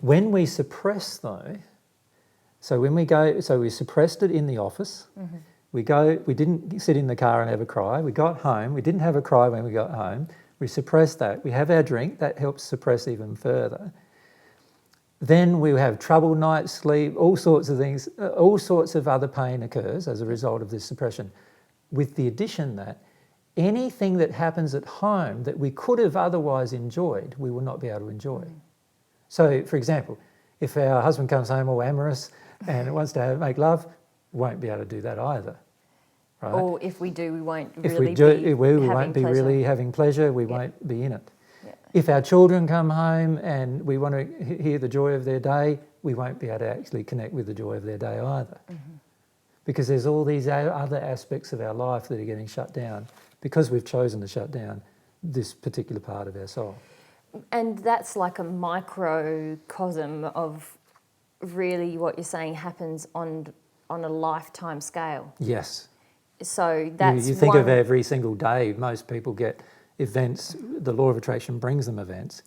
When we suppress though, so we suppressed it in the office. We didn't sit in the car and have a cry. We got home. We didn't have a cry when we got home. We suppressed that. We have our drink. That helps suppress even further. Then we have troubled nights, sleep, all sorts of things, all sorts of other pain occurs as a result of this suppression. With the addition that anything that happens at home that we could have otherwise enjoyed, we will not be able to enjoy. So, for example, if our husband comes home all amorous and wants to make love, we won't be able to do that either. Right? Or if we do, we won't won't be really having pleasure, we won't be in it. Yeah. If our children come home and we want to hear the joy of their day, we won't be able to actually connect with the joy of their day either. Because there's all these other aspects of our life that are getting shut down because we've chosen to shut down this particular part of our soul. And that's like a microcosm of really what you're saying happens on a lifetime scale. Yes. So that's you think of every single day, most people get events, the law of attraction brings them events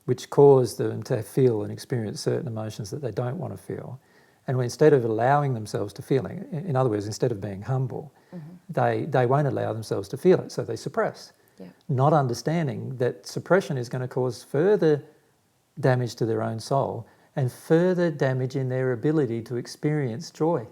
which cause them to feel and experience certain emotions that they don't want to feel. And instead of allowing themselves to feel it, in other words, instead of being humble, they won't allow themselves to feel it, so they suppress. Yeah. Not understanding that suppression is going to cause further damage to their own soul and further damage in their ability to experience joy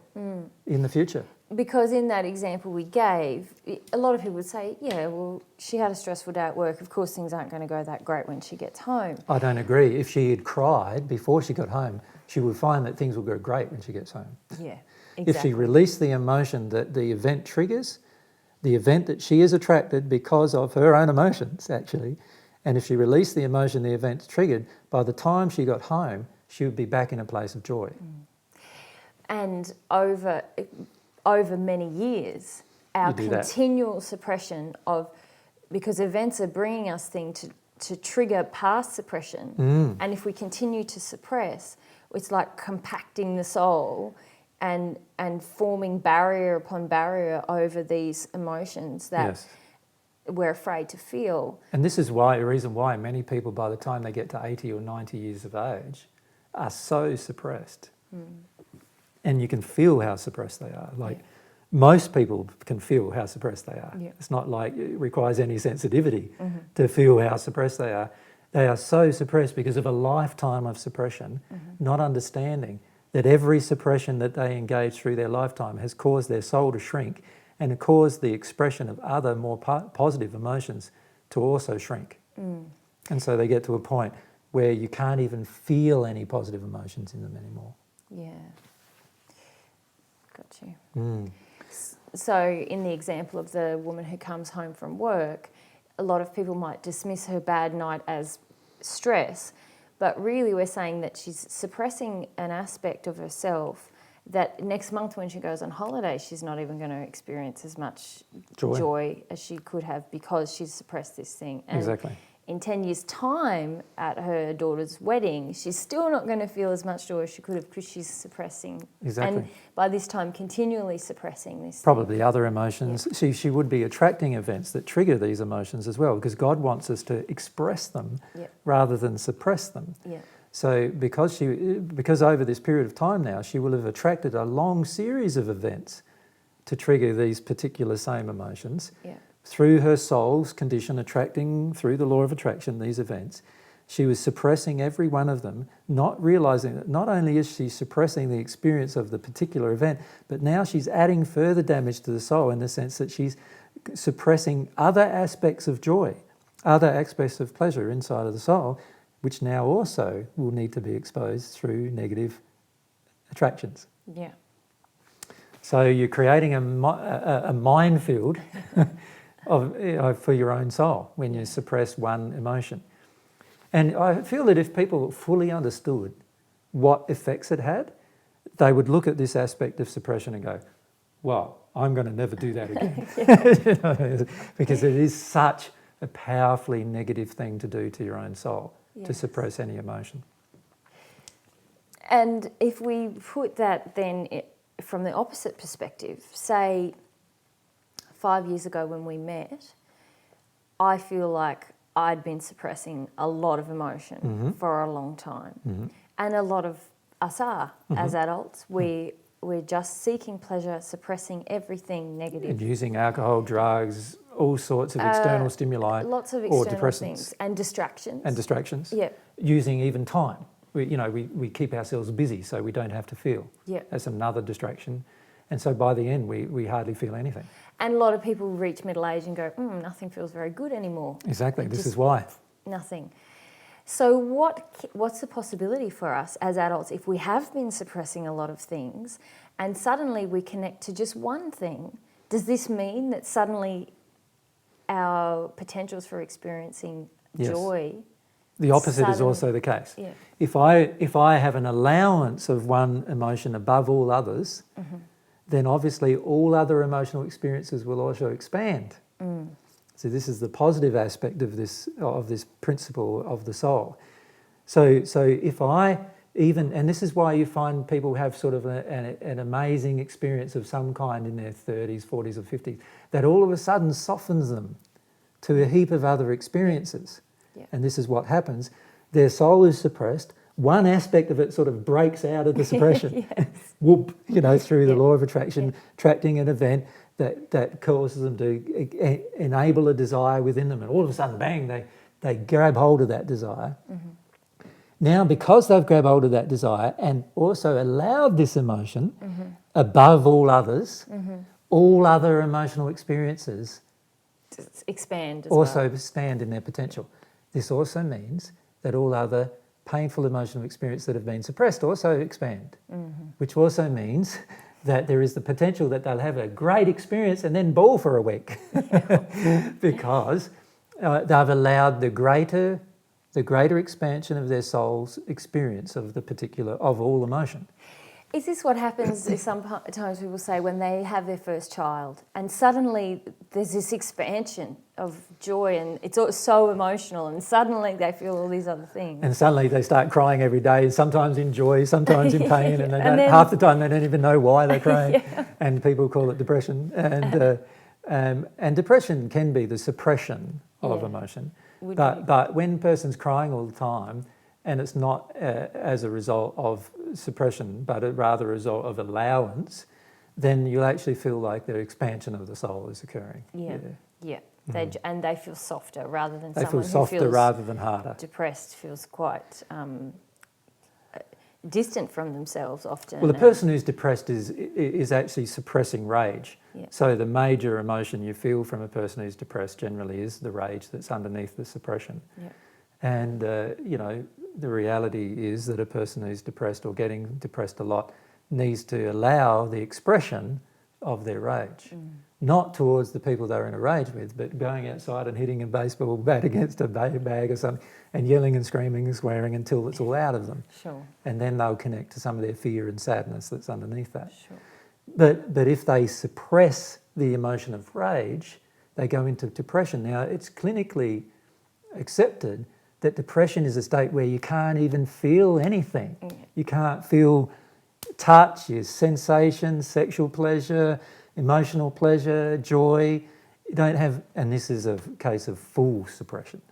in the future. Because in that example we gave, a lot of people would say, yeah, well, she had a stressful day at work. Of course, things aren't going to go that great when she gets home. I don't agree. If she had cried before she got home, she would find that things will go great when she gets home. Yeah, exactly. If she released the emotion that the event triggers, the event that she is attracted because of her own emotions, actually, and if she released the emotion the event triggered, by the time she got home, she would be back in a place of joy. And over many years, our continual suppression of, because events are bringing us things to trigger past suppression, and if we continue to suppress, it's like compacting the soul and forming barrier upon barrier over these emotions that we're afraid to feel. And this is a reason why many people, by the time they get to 80 or 90 years of age, are so suppressed. And you can feel how suppressed they are. Most people can feel how suppressed they are. Yeah. It's not like it requires any sensitivity to feel how suppressed they are. They are so suppressed because of a lifetime of suppression, not understanding that every suppression that they engage through their lifetime has caused their soul to shrink and caused the expression of other more positive emotions to also shrink. And so they get to a point where you can't even feel any positive emotions in them anymore. Yeah. Got you. So in the example of the woman who comes home from work, a lot of people might dismiss her bad night as stress, but really we're saying that she's suppressing an aspect of herself that next month when she goes on holiday, she's not even going to experience as much joy as she could have because she's suppressed this thing. And exactly. In 10 years' time at her daughter's wedding, she's still not going to feel as much joy as she could have because she's suppressing. Exactly. And by this time, continually suppressing this. Probably other emotions. Yeah. She would be attracting events that trigger these emotions as well, because God wants us to express them rather than suppress them. Yeah. So because over this period of time now, she will have attracted a long series of events to trigger these particular same emotions. Yeah. Through her soul's condition, attracting through the law of attraction these events, she was suppressing every one of them, not realising that not only is she suppressing the experience of the particular event, but now she's adding further damage to the soul in the sense that she's suppressing other aspects of joy, other aspects of pleasure inside of the soul, which now also will need to be exposed through negative attractions. Yeah. So you're creating a minefield for your own soul when you suppress one emotion. And I feel that if people fully understood what effects it had, they would look at this aspect of suppression and go, well, I'm going to never do that again. Because it is such a powerfully negative thing to do to your own soul, to suppress any emotion. And if we put that then from the opposite perspective, say 5 years ago when we met, I feel like I'd been suppressing a lot of emotion for a long time. And a lot of us are, as adults. We're just seeking pleasure, suppressing everything negative. And using alcohol, drugs, all sorts of external stimuli. Lots of or external depressants. things. And distractions. And distractions. Yeah. Using even time. We keep ourselves busy so we don't have to feel. Yeah. That's another distraction. And so by the end, we hardly feel anything. And a lot of people reach middle age and go, nothing feels very good anymore. Exactly, this is why. Nothing. So what's the possibility for us as adults if we have been suppressing a lot of things and suddenly we connect to just one thing? Does this mean that suddenly our potentials for experiencing joy? The opposite is also the case. Yeah. If I have an allowance of one emotion above all others, then obviously all other emotional experiences will also expand. So this is the positive aspect of this principle of the soul. So if I even, and this is why you find people have sort of an amazing experience of some kind in their 30s, 40s or 50s, that all of a sudden softens them to a heap of other experiences. Yeah. And this is what happens. Their soul is suppressed. One aspect of it sort of breaks out of the suppression. Whoop, through the law of attraction, attracting an event that causes them to enable a desire within them. And all of a sudden, bang, they grab hold of that desire. Now, because they've grabbed hold of that desire and also allowed this emotion above all others, all other emotional experiences expand also expand in their potential. This also means that all other painful emotional experiences that have been suppressed also expand, which also means that there is the potential that they'll have a great experience and then bawl for a week because they've allowed the greater expansion of their soul's experience of all emotion. Is this what happens sometimes people say when they have their first child and suddenly there's this expansion of joy and it's so emotional and suddenly they feel all these other things? And suddenly they start crying every day, sometimes in joy, sometimes in pain, and half the time they don't even know why they're crying. And people call it depression. And depression can be the suppression of emotion. But when a person's crying all the time, and it's not as a result of suppression, but rather a result of allowance, then you'll actually feel like the expansion of the soul is occurring. Yeah. And they feel softer rather than they someone feel softer who feels rather than harder. Depressed feels quite distant from themselves often. Well, the person who's depressed is actually suppressing rage. So the major emotion you feel from a person who's depressed generally is the rage that's underneath the suppression. And the reality is that a person who's depressed or getting depressed a lot needs to allow the expression of their rage. Not towards the people they're in a rage with, but going outside and hitting a baseball bat against a bag or something and yelling and screaming and swearing until it's all out of them. And then they'll connect to some of their fear and sadness that's underneath that. But if they suppress the emotion of rage, they go into depression. Now, it's clinically accepted that depression is a state where you can't even feel anything. You can't feel touch, sensation, sexual pleasure, emotional pleasure, joy. You don't have, and this is a case of full suppression.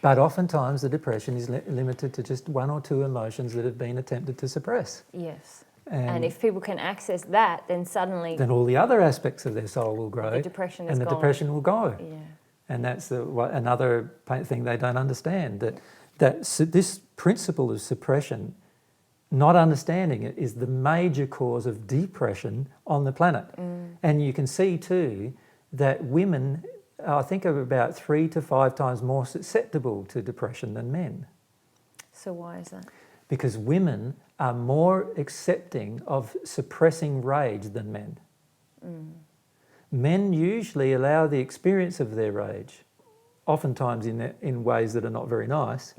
But oftentimes the depression is limited to just one or two emotions that have been attempted to suppress. And if people can access that, then suddenly... Then all the other aspects of their soul will grow. The depression is and the gone. depression will go. And that's another thing they don't understand, that this principle of suppression, not understanding it, is the major cause of depression on the planet. And you can see too that women, I think, are about 3 to 5 times more susceptible to depression than men. So why is that? Because women are more accepting of suppressing rage than men. Men usually allow the experience of their rage, oftentimes in ways that are not very nice,